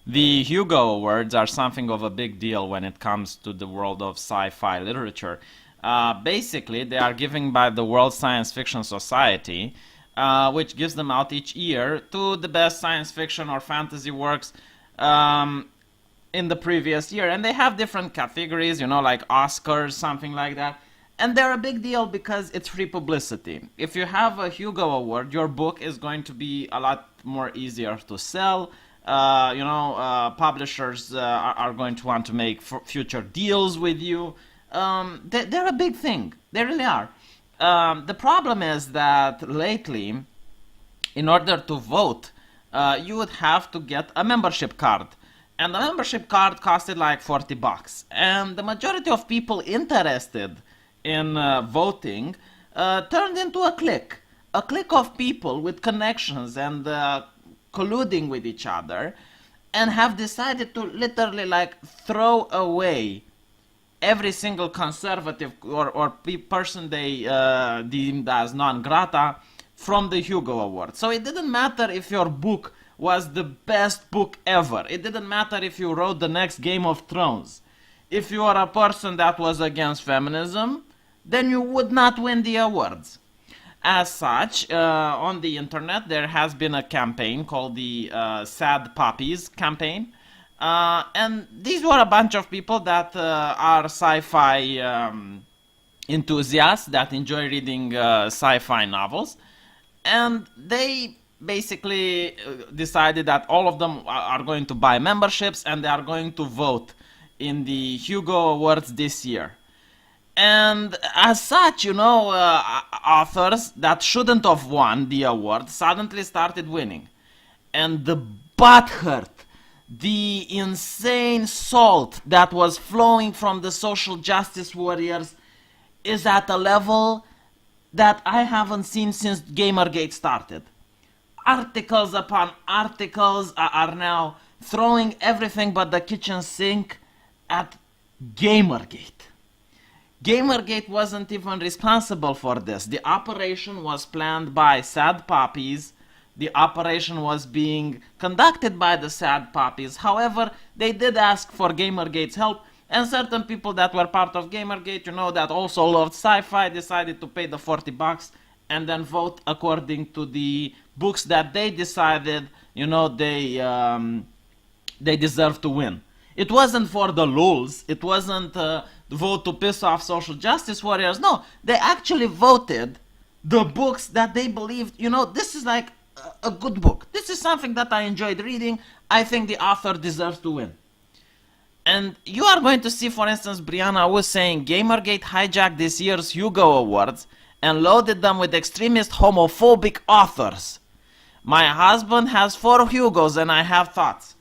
The Hugo Awards are something of a big deal when it comes to the world of sci-fi literature. Basically, they are given by the World Science Fiction Society, which gives them out each year to the best science fiction or fantasy works in the previous year. And they have different categories, like Oscars, something like that. And they're a big deal because it's free publicity. If you have a Hugo Award, your book is going to be a lot more easier to sell. Publishers are going to want to make future deals with you. They're a big thing. They really are. The problem is that lately, in order to vote, you would have to get a membership card. And the membership card costed like $40. And the majority of people interested in voting turned into a clique. A clique of people with connections and colluding with each other, and have decided to literally like throw away every single conservative or person they deemed as non grata from the Hugo Award. So it didn't matter if your book was the best book ever. It didn't matter if you wrote the next Game of Thrones. If you are a person that was against feminism, then you would not win the awards. As such, on the internet, there has been a campaign called the Sad Puppies campaign. And these were a bunch of people that are sci-fi enthusiasts that enjoy reading sci-fi novels. And they basically decided that all of them are going to buy memberships and they are going to vote in the Hugo Awards this year. And as such, authors that shouldn't have won the award suddenly started winning. And the butthurt, the insane salt that was flowing from the social justice warriors is at a level that I haven't seen since Gamergate started. Articles upon articles are now throwing everything but the kitchen sink at Gamergate. Gamergate wasn't even responsible for this. The operation was planned by Sad Puppies. The operation was being conducted by the Sad Puppies. However, they did ask for Gamergate's help, and certain people that were part of Gamergate, that also loved sci-fi, decided to pay the $40 and then vote according to the books that they decided, they deserve to win. It wasn't for the lulz. It wasn't vote to piss off social justice warriors. No, they actually voted the books that they believed, this is like a good book. This is something that I enjoyed reading. I think the author deserves to win. And you are going to see, for instance, Brianna was saying Gamergate hijacked this year's Hugo Awards and loaded them with extremist homophobic authors. My husband has 4 Hugos and I have thoughts.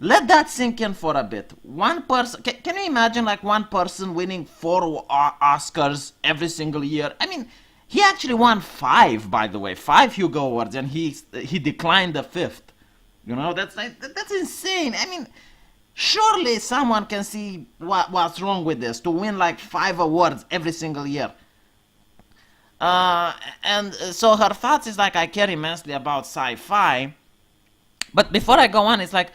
Let that sink in for a bit. One person, can you imagine like one person winning 4 Oscars every single year? I mean, he actually won 5, by the way, 5 Hugo Awards, and he declined the 5th. That's insane. I mean, surely someone can see what's wrong with this, to win like 5 awards every single year. And so her thoughts is like, I care immensely about sci-fi. But before I go on, it's like,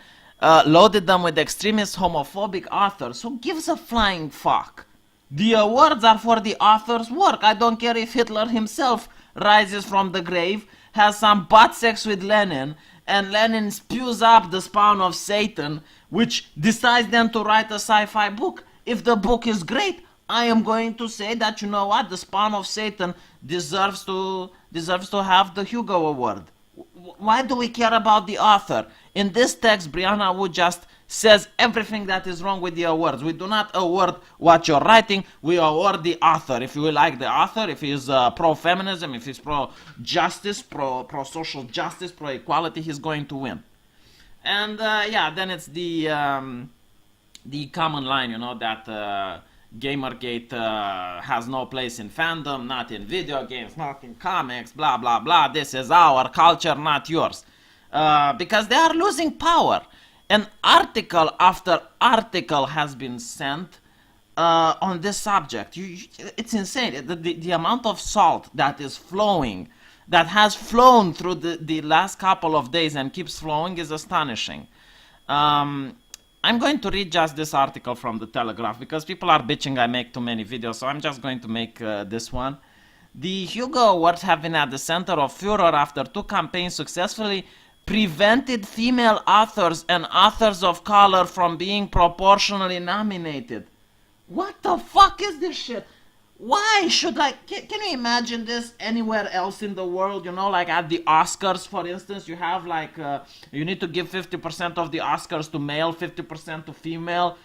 loaded them with extremist homophobic authors. Who gives a flying fuck? The awards are for the author's work. I don't care if Hitler himself rises from the grave, has some butt sex with Lenin, and Lenin spews up the spawn of Satan, which decides then to write a sci-fi book. If the book is great, I am going to say that, the spawn of Satan deserves to have the Hugo Award. Why do we care about the author? In this text, Brianna Wood just says everything that is wrong with the awards. We do not award what you're writing, we award the author. If you like the author, if he's pro-feminism, if he's pro-justice, pro-social justice, pro-equality, he's going to win. And then it's the common line, that Gamergate has no place in fandom, not in video games, not in comics, blah, blah, blah. This is our culture, not yours. Because they are losing power. An article after article has been sent on this subject. It's insane. The amount of salt that is flowing, that has flown through the last couple of days and keeps flowing is astonishing. I'm going to read just this article from the Telegraph because people are bitching I make too many videos, so I'm just going to make this one. The Hugo Awards have been at the center of furor after 2 campaigns successfully prevented female authors and authors of color from being proportionally nominated. What the fuck is this shit? Why should can you imagine this anywhere else in the world? You know, like at the Oscars, for instance, you have you need to give 50% of the Oscars to male, 50% to female,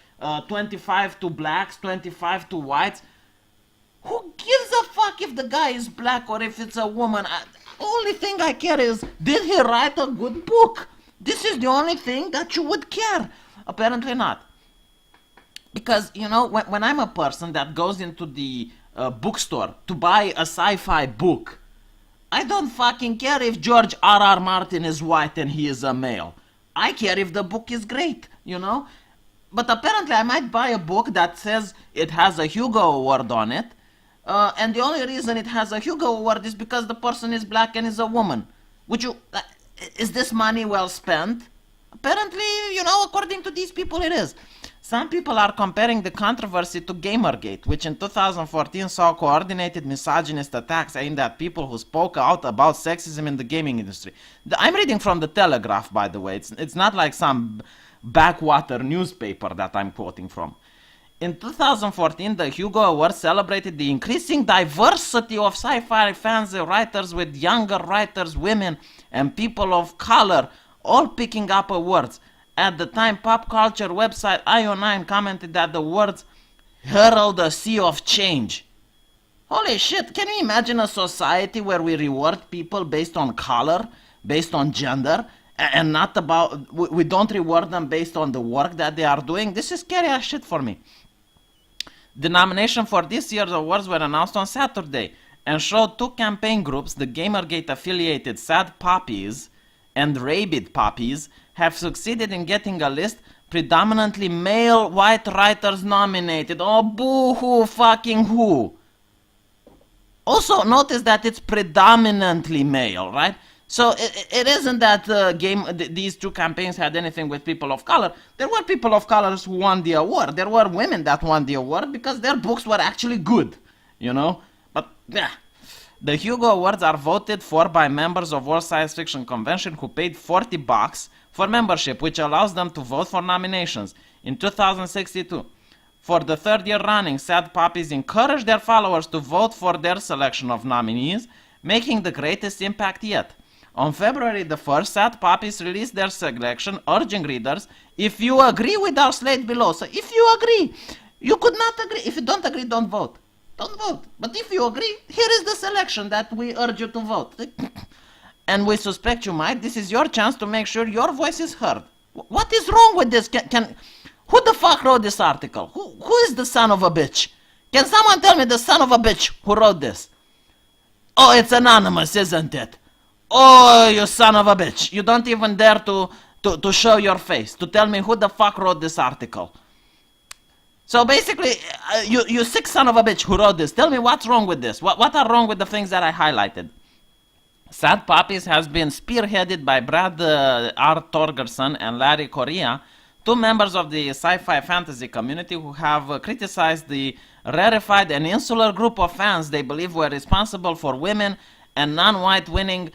25 to blacks, 25 to whites. Who gives a fuck if the guy is black or if it's a woman? Only thing I care is, did he write a good book? This is the only thing that you would care. Apparently not. Because, you know, when I'm a person that goes into the bookstore to buy a sci-fi book, I don't fucking care if George R.R. Martin is white and he is a male. I care if the book is great, you know? But apparently I might buy a book that says it has a Hugo Award on it, and the only reason it has a Hugo Award is because the person is black and is a woman. Is this money well spent? Apparently, you know, according to these people it is. Some people are comparing the controversy to Gamergate, which in 2014 saw coordinated misogynist attacks aimed at people who spoke out about sexism in the gaming industry. I'm reading from the Telegraph, by the way. It's not like some backwater newspaper that I'm quoting from. In 2014, the Hugo Awards celebrated the increasing diversity of sci-fi fans and writers, with younger writers, women, and people of color all picking up awards. At the time, pop culture website IO9 commented that the words herald a sea of change. Holy shit, can you imagine a society where we reward people based on color, based on gender, and not about, we don't reward them based on the work that they are doing? This is scary as shit for me. The nomination for this year's awards were announced on Saturday and showed 2 campaign groups, the Gamergate affiliated Sad Puppies and Rabid Puppies, have succeeded in getting a list predominantly male white writers nominated. Oh, boo-hoo fucking who. Also, notice that it's predominantly male, right? So it isn't that these 2 campaigns had anything with people of color. There were people of color who won the award. There were women that won the award because their books were actually good, you know? But, yeah. The Hugo Awards are voted for by members of World Science Fiction Convention who paid $40 for membership, which allows them to vote for nominations. In 2062, for the 3rd year running, Sad Puppies encouraged their followers to vote for their selection of nominees, making the greatest impact yet. On February the 1st, Sad Puppies released their selection, urging readers, if you agree with our slate below. So if you agree, you could not agree. If you don't agree, don't vote. Don't vote. But if you agree, here is the selection that we urge you to vote. And we suspect you might. This is your chance to make sure your voice is heard. What is wrong with this? Who the fuck wrote this article? Who is the son of a bitch? Can someone tell me the son of a bitch who wrote this? Oh, it's anonymous, isn't it? Oh, you son of a bitch. You don't even dare to show your face, to tell me who the fuck wrote this article. So basically, you sick son of a bitch who wrote this, tell me what's wrong with this. What are wrong with the things that I highlighted? Sad Puppies has been spearheaded by Brad R. Torgerson and Larry Correa, 2 members of the sci-fi fantasy community who have criticized the rarefied and insular group of fans they believe were responsible for women and non-white winning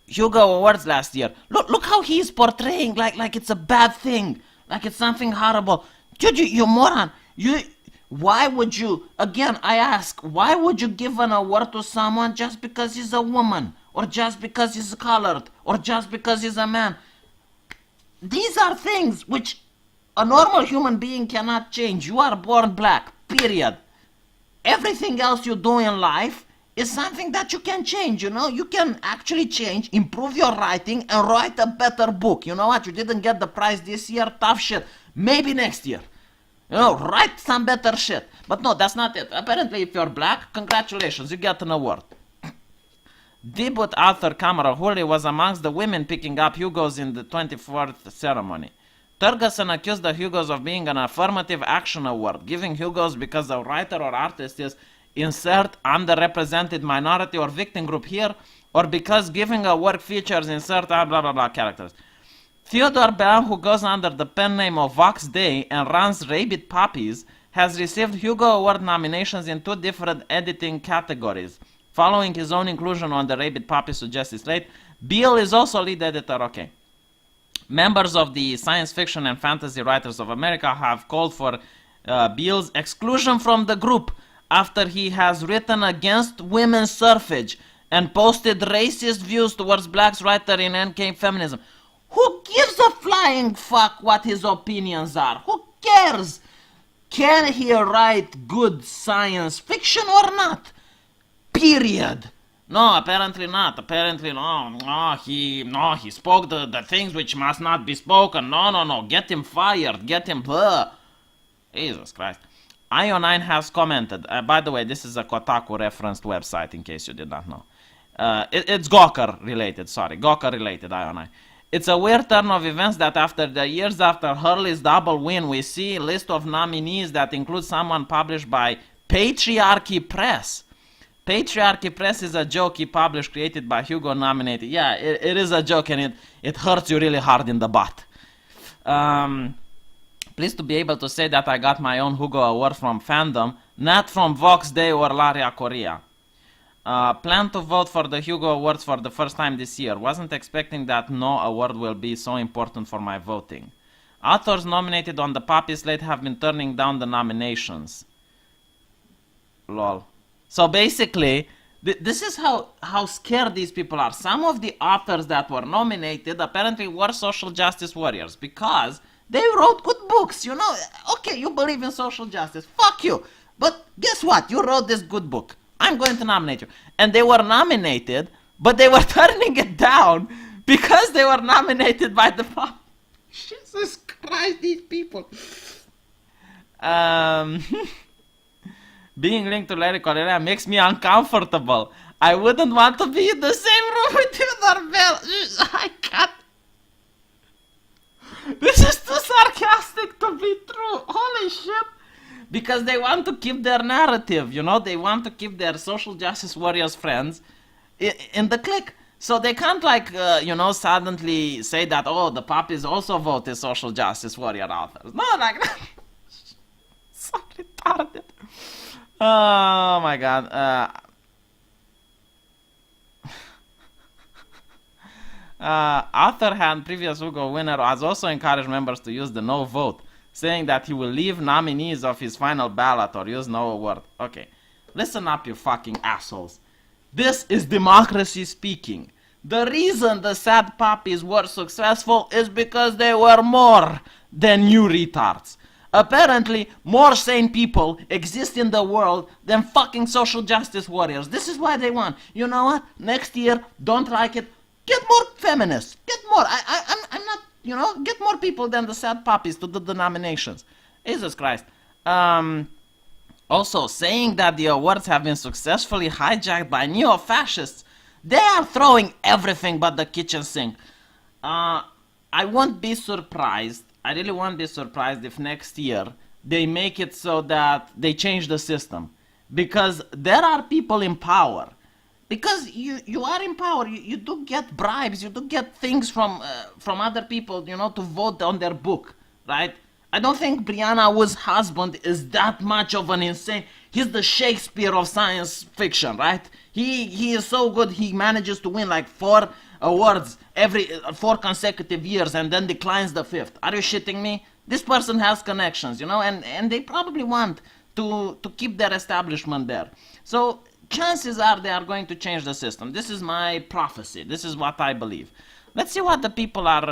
Hugo Awards last year. Look how he's portraying like it's a bad thing, like it's something horrible. Dude, you moron. Why would you, again, I ask, why would you give an award to someone just because he's a woman, or just because he's colored, or just because he's a man? These are things which a normal human being cannot change. You are born black, period. Everything else you do in life is something that you can change, you know? You can actually change, improve your writing, and write a better book. You know what? You didn't get the prize this year, tough shit. Maybe next year. You know, write some better shit. But no, that's not it. Apparently, if you're black, congratulations, you get an award. Debut author Kamara Hurley was amongst the women picking up Hugos in the 24th ceremony. Torgerson accused the Hugos of being an affirmative action award, giving Hugos because a writer or artist is insert underrepresented minority or victim group here, or because giving a work features insert blah blah blah characters. Theodore Bell, who goes under the pen name of Vox Day and runs Rabid Puppies, has received Hugo Award nominations in 2 different editing categories. Following his own inclusion on the Rabid Puppies Suggested slate, Beale is also lead editor. Okay. Members of the Science Fiction and Fantasy Writers of America have called for Beale's exclusion from the group after he has written against women's suffrage and posted racist views towards blacks writer in NK feminism. Who gives a flying fuck what his opinions are? Who cares? Can he write good science fiction or not? Period. No, apparently not. Apparently, no, he spoke the things which must not be spoken. No, get him fired, get him, Jesus Christ. Io9 has commented, by the way, this is a Kotaku referenced website in case you did not know. It's Gawker related, Io9. It's a weird turn of events that after the years after Hurley's double win, we see a list of nominees that include someone published by Patriarchy Press. Patriarchy Press is a joke he published created by Hugo nominated. Yeah, it is a joke and it hurts you really hard in the butt. Pleased to be able to say that I got my own Hugo Award from fandom, not from Vox Day or Laria Correa. Plan to vote for the Hugo Awards for the first time this year. Wasn't expecting that no award will be so important for my voting. Authors nominated on the Puppy slate have been turning down the nominations. Lol. So basically, this is how scared these people are. Some of the authors that were nominated apparently were social justice warriors because they wrote good books, you know. Okay, you believe in social justice. Fuck you. But guess what? You wrote this good book. I'm going to nominate you. And they were nominated, but they were turning it down because they were nominated by the pub. Jesus Christ, these people. Being linked to Larry Correa makes me uncomfortable. I wouldn't want to be in the same room with Theodore Bell. I can't. This is too sarcastic to be true. Holy shit. Because they want to keep their narrative, you know? They want to keep their social justice warriors friends in the clique. So they can't, like, suddenly say that, oh, the Puppies also voted social justice warrior authors. No, like, so retarded. Oh, my God. Arthur Han, previous Hugo winner, has also encouraged members to use the no vote, saying that he will leave nominees of his final ballot or use no award. Okay, listen up, you fucking assholes. This is democracy speaking. The reason the sad puppies were successful is because they were more than you retards. Apparently, more sane people exist in the world than fucking social justice warriors. This is why they won. You know what? Next year, don't like it. Get more feminists. Get more. I'm not, get more people than the sad puppies to do the nominations. Jesus Christ. Also, saying that the awards have been successfully hijacked by neo-fascists, they are throwing everything but the kitchen sink. I won't be surprised. I really won't be surprised if next year they make it so that they change the system. Because there are people in power. Because you are in power, you do get bribes, you do get things from other people, to vote on their book, right? I don't think Brianna Wood's husband is that much of an insane. He's the Shakespeare of science fiction, right? He is so good, he manages to win like 4 awards every 4 consecutive years and then declines the 5th. Are you shitting me? This person has connections, and they probably want to keep their establishment there. So chances are they are going to change the system. This is my prophecy. This is what I believe. Let's see what the people are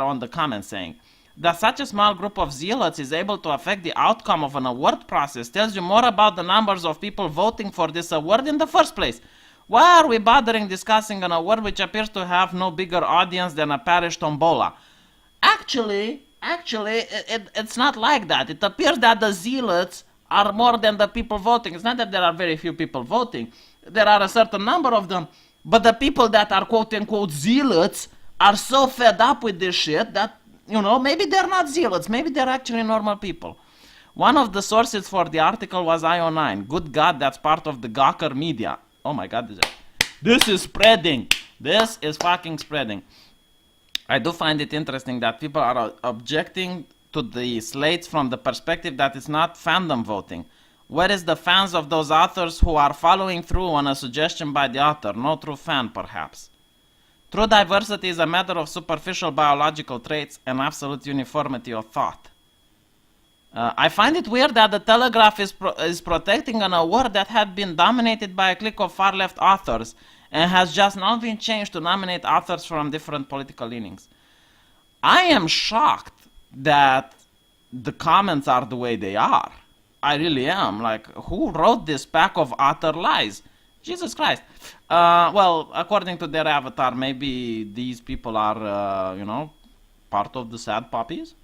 on the comments saying. That such a small group of zealots is able to affect the outcome of an award process tells you more about the numbers of people voting for this award in the first place. Why are we bothering discussing an award which appears to have no bigger audience than a parish tombola? Actually, it's not like that. It appears that the zealots are more than the people voting. It's not that there are very few people voting. There are a certain number of them. But the people that are quote-unquote zealots are so fed up with this shit that, maybe they're not zealots. Maybe they're actually normal people. One of the sources for the article was IO9. Good God, that's part of the Gawker media. Oh my God, this is spreading. This is fucking spreading. I do find it interesting that people are objecting to the slates from the perspective that it's not fandom voting. Where is the fans of those authors who are following through on a suggestion by the author? No true fan, perhaps. True diversity is a matter of superficial biological traits and absolute uniformity of thought. I find it weird that the Telegraph is protecting an award that had been dominated by a clique of far-left authors and has just now been changed to nominate authors from different political leanings. I am shocked that the comments are the way they are. I really am. Like, who wrote this pack of utter lies? Jesus Christ. Well, according to their avatar, maybe these people are, part of the sad puppies.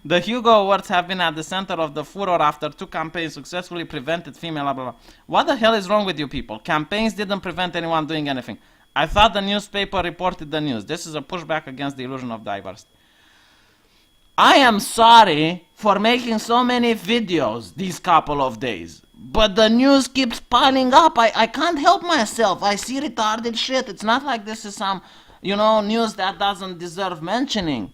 The Hugo Awards have been at the center of the furor after 2 campaigns successfully prevented female blah, blah, blah. What the hell is wrong with you people? Campaigns didn't prevent anyone doing anything. I thought the newspaper reported the news. This is a pushback against the illusion of diversity. I am sorry for making so many videos these couple of days, but the news keeps piling up. I can't help myself. I see retarded shit. It's not like this is some, news that doesn't deserve mentioning.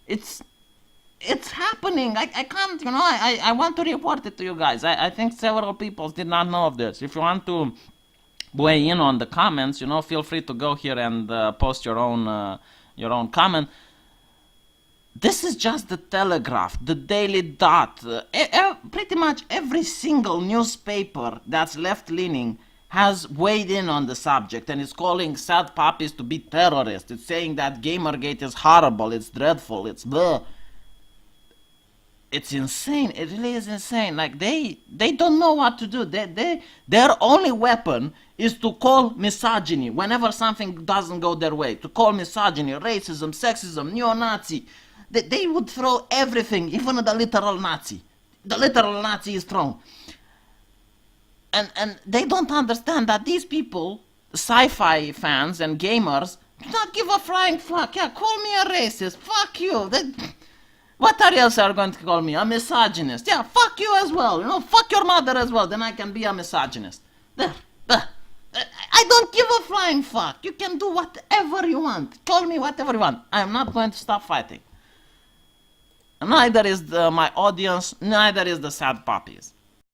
It's happening. I can't, I want to report it to you guys. I think several people did not know of this. If you want to weigh in on the comments, feel free to go here and post your own comment. This is just the Telegraph, the Daily Dot. Pretty much every single newspaper that's left-leaning has weighed in on the subject and is calling sad puppies to be terrorists. It's saying that Gamergate is horrible, it's dreadful, it's bleh. It's insane. It really is insane. Like, they don't know what to do. Their only weapon is to call misogyny whenever something doesn't go their way. To call misogyny, racism, sexism, neo-Nazi. They would throw everything, even the literal Nazi. The literal Nazi is thrown. And they don't understand that these people, sci-fi fans and gamers, do not give a flying fuck. Yeah, call me a racist. Fuck you. What else are going to call me? A misogynist. Yeah, fuck you as well. Fuck your mother as well. Then I can be a misogynist. I don't give a flying fuck. You can do whatever you want. Call me whatever you want. I am not going to stop fighting. Neither is my audience, neither is the sad puppies.